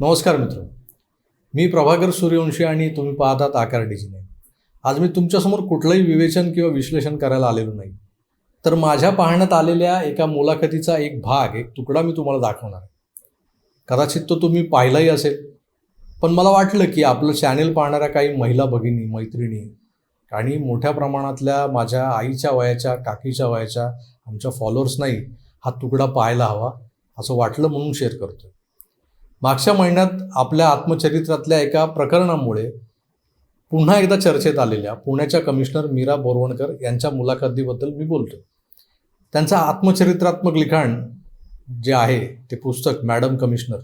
नमस्कार मित्र, मी प्रभाकर सूर्यवंशी आणि तुम्ही पाहतात आकार डिजिने. आज मी तुमच्यासमोर कुठलंही विवेचन किंवा विश्लेषण करायला आलेलो नाही, तर माझ्या पाहण्यात आलेल्या एका मुलाखतीचा एक भाग, एक तुकडा मी तुम्हाला दाखवणार आहे. कदाचित तो तुम्ही पाहिलाही असेल, पण मला वाटलं की आपलं चॅनेल पाहणाऱ्या काही महिला भगिनी, मैत्रिणी आणि मोठ्या प्रमाणातल्या माझ्या आईच्या वयाच्या, काकीच्या वयाच्या आमच्या फॉलोअर्सनाही हा तुकडा पाहायला हवा असं वाटलं, म्हणून शेअर करतो. मागच्या महिन्यात आपल्या आत्मचरित्रातल्या एका प्रकरणामुळे पुन्हा एकदा चर्चेत आलेल्या पुण्याच्या कमिशनर मीरा बोरवणकर यांच्या मुलाखतीबद्दल मी बोलतो. त्यांचं आत्मचरित्रात्मक लिखाण जे आहे ते पुस्तक मॅडम कमिशनर,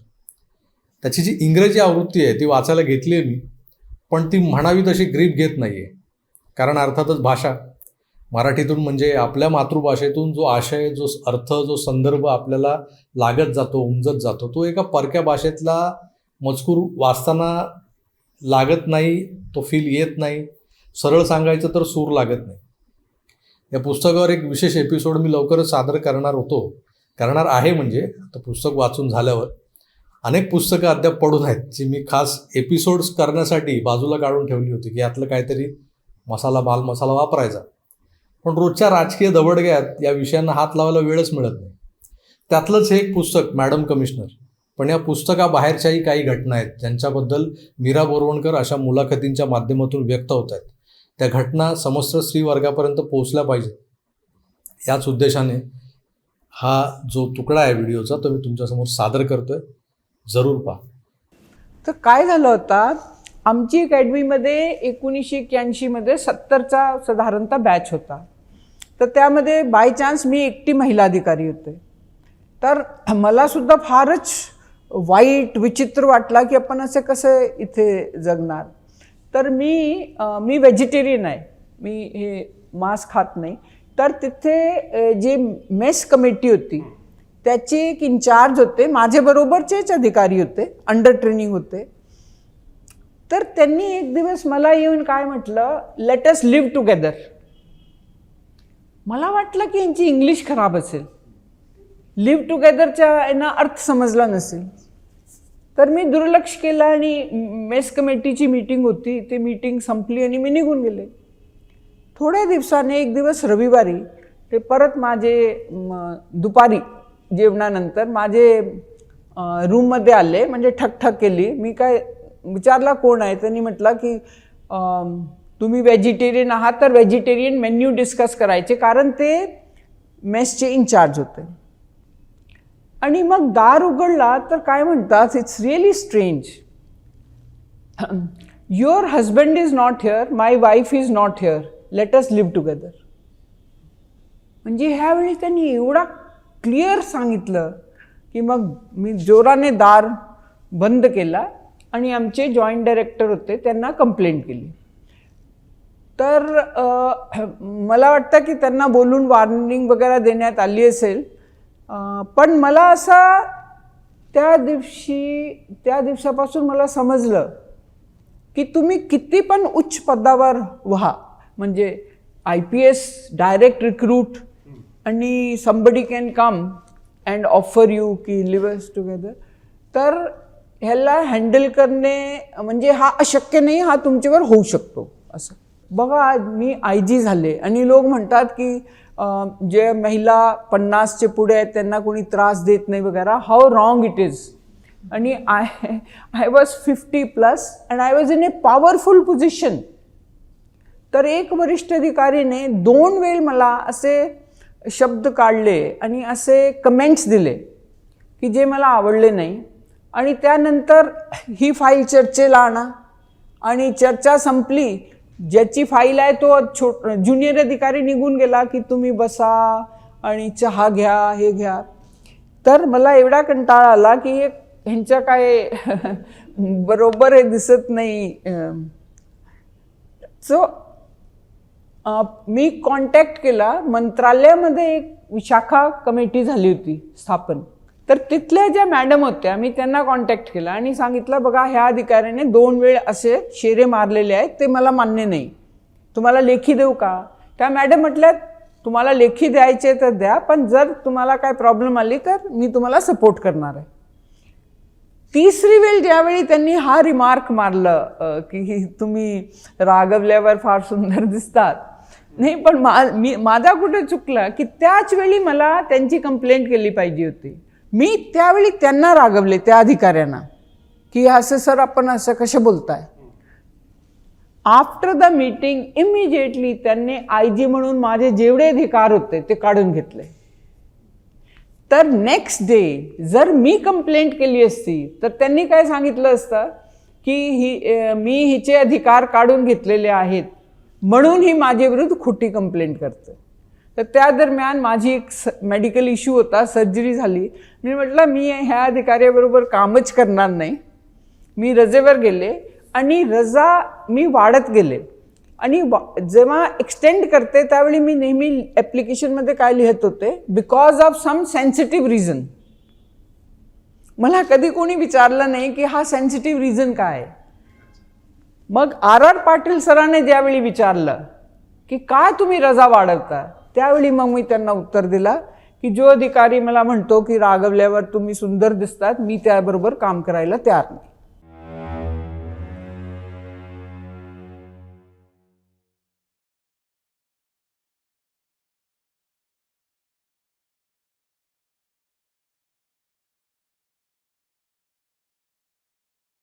त्याची जी इंग्रजी आवृत्ती आहे ती वाचायला घेतली आहे मी, पण ती म्हणावी तशी ग्रीप घेत नाही आहे. कारण अर्थातच भाषा मराठीतून म्हणजे आपल्या मातृभाषेतून जो आशय, जो अर्थ, जो संदर्भ आपल्याला लागत जातो, उमजत जातो, तो एका परक्या भाषेतला मजकूर वाचताना लागत नाही, तो फील येत नाही. सरळ सांगायचं तर सूर लागत नाही. या पुस्तकावर एक विशेष एपिसोड मी लवकरच सादर करणार आहे. म्हणजे आता पुस्तक वाचून झाल्यावर अनेक पुस्तकं अद्याप पडून आहेत, जी मी खास एपिसोड्स करण्यासाठी बाजूला काढून ठेवली होती की यातलं काहीतरी मसाला वापरायचा. पण रोजच्या राजकीय दबडग्यात या विषयांना हात लावायला वेळच मिळत नाही. त्यातलंच हे एक पुस्तक मॅडम कमिशनर. पण या पुस्तकाबाहेरच्याही काही घटना आहेत ज्यांच्याबद्दल मीरा बोरवणकर अशा मुलाखतींच्या माध्यमातून व्यक्त होत आहेत. त्या घटना समस्त स्त्री वर्गापर्यंत पोहोचल्या पाहिजेत. याच उद्देशाने हा जो तुकडा आहे व्हिडिओचा तो मी तुमच्यासमोर सादर करतोय. जरूर पहा. तर काय झालं होतं, आमची अकॅडमीमध्ये 1981 70चा साधारणतः बॅच होता. तर त्यामध्ये बाय चान्स मी एकटी महिला अधिकारी होते. तर मला सुद्धा फारच वाईट, विचित्र वाटला की आपण असे कसे इथे जगणार. तर मी व्हेजिटेरियन आहे, मी हे मांस खात नाही. तर तिथे जे मेस कमिटी होती त्याचे एक इन्चार्ज होते, माझ्याबरोबरचेच अधिकारी होते, अंडर ट्रेनिंग होते. तर त्यांनी एक दिवस मला येऊन काय म्हटलं, लेट अस लिव्ह टुगेदर. मला वाटलं की यांची इंग्लिश खराब असेल, लिव्ह टुगेदरचा यांना अर्थ समजला नसेल. तर मी दुर्लक्ष केलं आणि मेस कमिटीची मीटिंग होती, ती मीटिंग संपली आणि मी निघून गेले. थोड्या दिवसाने एक दिवस रविवारी ते परत माझे दुपारी जेवणानंतर माझे रूममध्ये आले, म्हणजे ठकठक केली. मी काय विचारला कोण आहे, त्यांनी म्हटलं की तुम्ही व्हेजिटेरियन आहात तर व्हेजिटेरियन मेन्यू डिस्कस करायचे, कारण ते मेसचे इन्चार्ज होते. आणि मग दार उघडला तर काय म्हणतात, it's really strange, your husband is not here, my wife is not here, let us live together. म्हणजे ह्यावेळी त्यांनी एवढा क्लिअर सांगितलं की मग मी जोराने दार बंद केला आणि आमचे जॉईंट डायरेक्टर होते त्यांना कंप्लेंट केली. तर मला वाटतं की त्यांना बोलून वॉर्निंग वगैरे देण्यात आली असेल. पण मला असा त्या दिवसापासून मला समजलं की तुम्ही किती पण उच्च पदावर व्हा, म्हणजे IPS डायरेक्ट रिक्रूट आणि somebody can come and offer you की live us together, तर ह्याला हँडल करणे म्हणजे हा अशक्य नाही, हा तुमच्यावर होऊ शकतो. असं बघा, मी IG झाले आणि लोक म्हणतात की जे महिला 50चे पुढे आहेत त्यांना कोणी त्रास देत नाही वगैरे. How wrong it is. आणि I was 50+ and I was in a powerful position. तर एक वरिष्ठ अधिकारीने 2 वेळ मला असे शब्द काढले आणि असे कमेंट्स दिले की जे मला आवडले नाही. आणि त्यानंतर ही फाईल चर्चेला आणा, आणि चर्चा संपली, ज्याची फाईल आहे तो ज्युनियर अधिकारी निघून गेला की तुम्ही बसा आणि चहा घ्या, हे घ्या. तर मला एवढा कंटाळा आला की ह्यांच्या काय बरोबर हे दिसत नाही. सो मी कॉन्टॅक्ट केला. मंत्रालयामध्ये एक विशाखा कमिटी झाली होती स्थापन. तर तिथल्या ज्या मॅडम होत्या मी त्यांना कॉन्टॅक्ट केला आणि सांगितलं, बघा ह्या अधिकाऱ्याने 2 वेळ असे शेरे मारलेले आहेत, ते मला मान्य नाही, तुम्हाला लेखी देऊ का. त्या मॅडम म्हटल्या, तुम्हाला लेखी द्यायचे तर द्या, पण जर तुम्हाला काय प्रॉब्लेम आली तर मी तुम्हाला सपोर्ट करणार आहे. तिसरी वेळ ज्यावेळी त्यांनी हा रिमार्क मारलं की तुम्ही रागवल्यावर फार सुंदर दिसतात, नाही पण माझा कुठे चुकला की त्याच वेळी मला त्यांची कंप्लेंट केली पाहिजे होती. मी त्यावेळी त्यांना रागवले, त्या अधिकाऱ्यांना, की असं सर आपण असं कशा बोलताय. आफ्टर द मीटिंग इमिजिएटली त्यांनी IG म्हणून माझे जेवढे अधिकार होते ते काढून घेतले. तर नेक्स्ट डे जर मी कंप्लेंट केली असती तर त्यांनी काय सांगितलं असतं की मी हिचे अधिकार काढून घेतलेले आहेत म्हणून ही माझ्या विरुद्ध खोटी कंप्लेंट करते. तर त्या दरम्यान माझी एक मेडिकल इश्यू होता, सर्जरी झाली. मी म्हटलं मी ह्या अधिकाऱ्याबरोबर कामच करणार नाही. मी रजेवर गेले आणि रजा मी वाढत गेले आणि जेव्हा एक्सटेंड करते त्यावेळी मी नेहमी ॲप्लिकेशनमध्ये काय लिहित होते, because of some sensitive reason. मला कधी कोणी विचारलं नाही की हा सेन्सिटिव्ह रिझन काय आहे. मग RR पाटील सरांनी ज्यावेळी विचारलं की काय तुम्ही रजा वाढवता, त्यावेळी मग मी त्यांना उत्तर दिला की जो अधिकारी मला म्हणतो की रागवल्यावर तुम्ही सुंदर दिसतात, मी त्याबरोबर काम करायला तयार नाही.